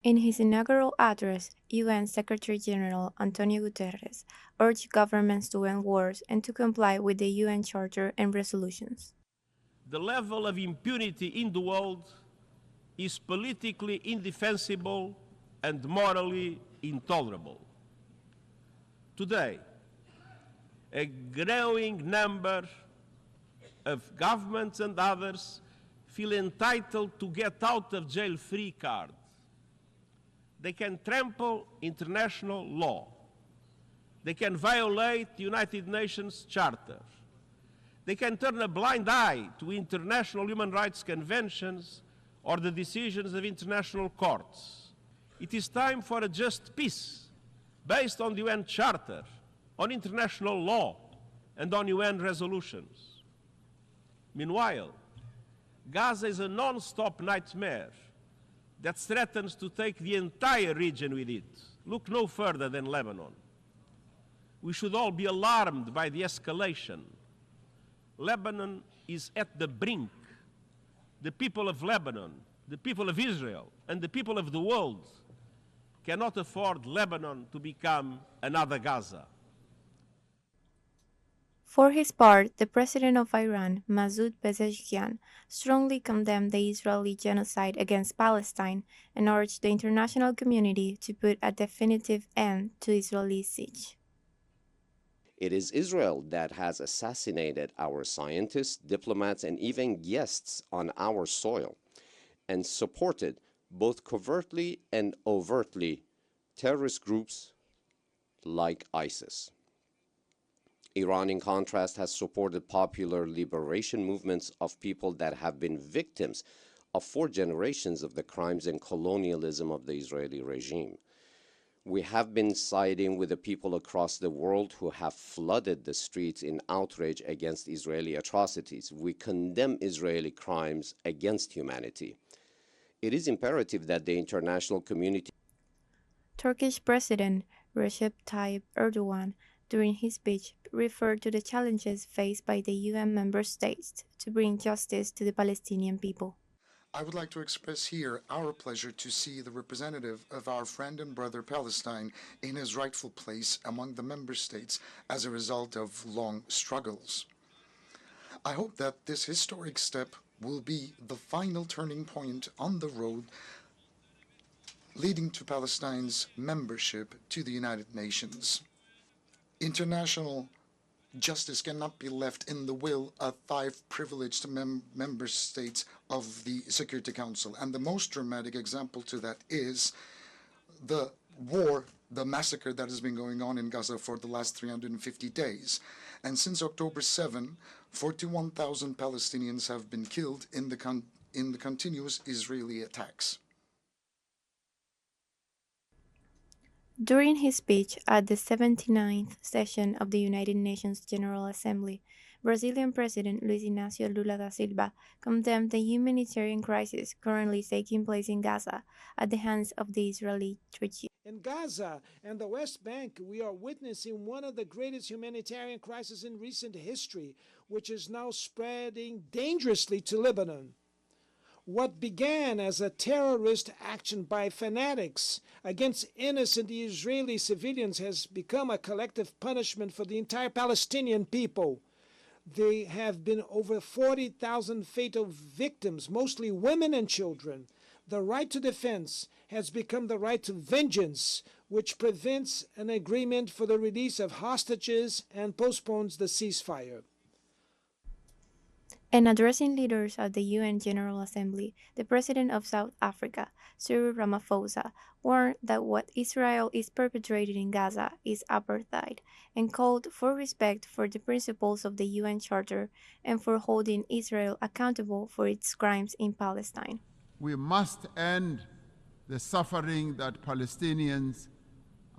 In his inaugural address, UN Secretary-General António Guterres urged governments to end wars and to comply with the UN Charter and resolutions. The level of impunity in the world is politically indefensible and morally intolerable. Today, a growing number of governments and others feel entitled to get out of jail free card. They can trample international law. They can violate the United Nations Charter. They can turn a blind eye to international human rights conventions or the decisions of international courts. It is time for a just peace based on the UN Charter, on international law, and on UN resolutions. Meanwhile, Gaza is a non-stop nightmare that threatens to take the entire region with it. Look no further than Lebanon. We should all be alarmed by the escalation. Lebanon is at the brink. The people of Lebanon, the people of Israel, and the people of the world cannot afford Lebanon to become another Gaza. For his part, the president of Iran, Mahmoud Bezerjian, strongly condemned the Israeli genocide against Palestine and urged the international community to put a definitive end to Israeli siege. It is Israel that has assassinated our scientists, diplomats, and even guests on our soil, and supported, both covertly and overtly, terrorist groups like ISIS. Iran, in contrast, has supported popular liberation movements of people that have been victims of 4 generations of the crimes and colonialism of the Israeli regime. We have been siding with the people across the world who have flooded the streets in outrage against Israeli atrocities. We condemn Israeli crimes against humanity. It is imperative that the international community. Turkish President Recep Tayyip Erdogan, during his speech, referred to the challenges faced by the UN member states to bring justice to the Palestinian people. I would like to express here our pleasure to see the representative of our friend and brother Palestine in his rightful place among the member states as a result of long struggles. I hope that this historic step will be the final turning point on the road leading to Palestine's membership to the United Nations. International justice cannot be left in the will of 5 privileged member states of the Security Council. And the most dramatic example to that is the war, the massacre that has been going on in Gaza for the last 350 days. And since October 7, 41,000 Palestinians have been killed in the continuous Israeli attacks. During his speech at the 79th session of the United Nations General Assembly, Brazilian President Luiz Inácio Lula da Silva condemned the humanitarian crisis currently taking place in Gaza at the hands of the Israeli regime. In Gaza and the West Bank, we are witnessing one of the greatest humanitarian crises in recent history, which is now spreading dangerously to Lebanon. What began as a terrorist action by fanatics against innocent Israeli civilians has become a collective punishment for the entire Palestinian people. There have been over 40,000 fatal victims, mostly women and children. The right to defense has become the right to vengeance, which prevents an agreement for the release of hostages and postpones the ceasefire. And addressing leaders at the UN General Assembly, the President of South Africa, Cyril Ramaphosa, warned that what Israel is perpetrating in Gaza is apartheid and called for respect for the principles of the UN Charter and for holding Israel accountable for its crimes in Palestine. We must end the suffering that Palestinians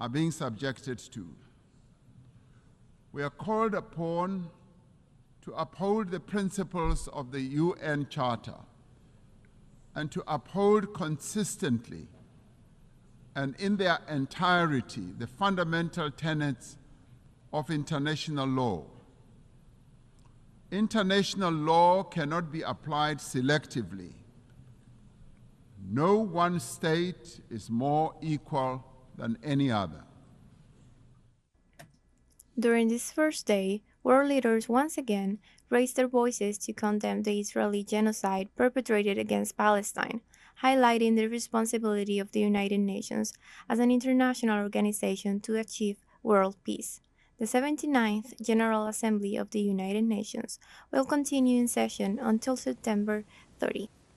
are being subjected to. We are called upon to uphold the principles of the UN Charter and to uphold consistently and in their entirety the fundamental tenets of international law. International law cannot be applied selectively. No one state is more equal than any other. During this first day, world leaders once again raised their voices to condemn the Israeli genocide perpetrated against Palestine, highlighting the responsibility of the United Nations as an international organization to achieve world peace. The 79th General Assembly of the United Nations will continue in session until September 30.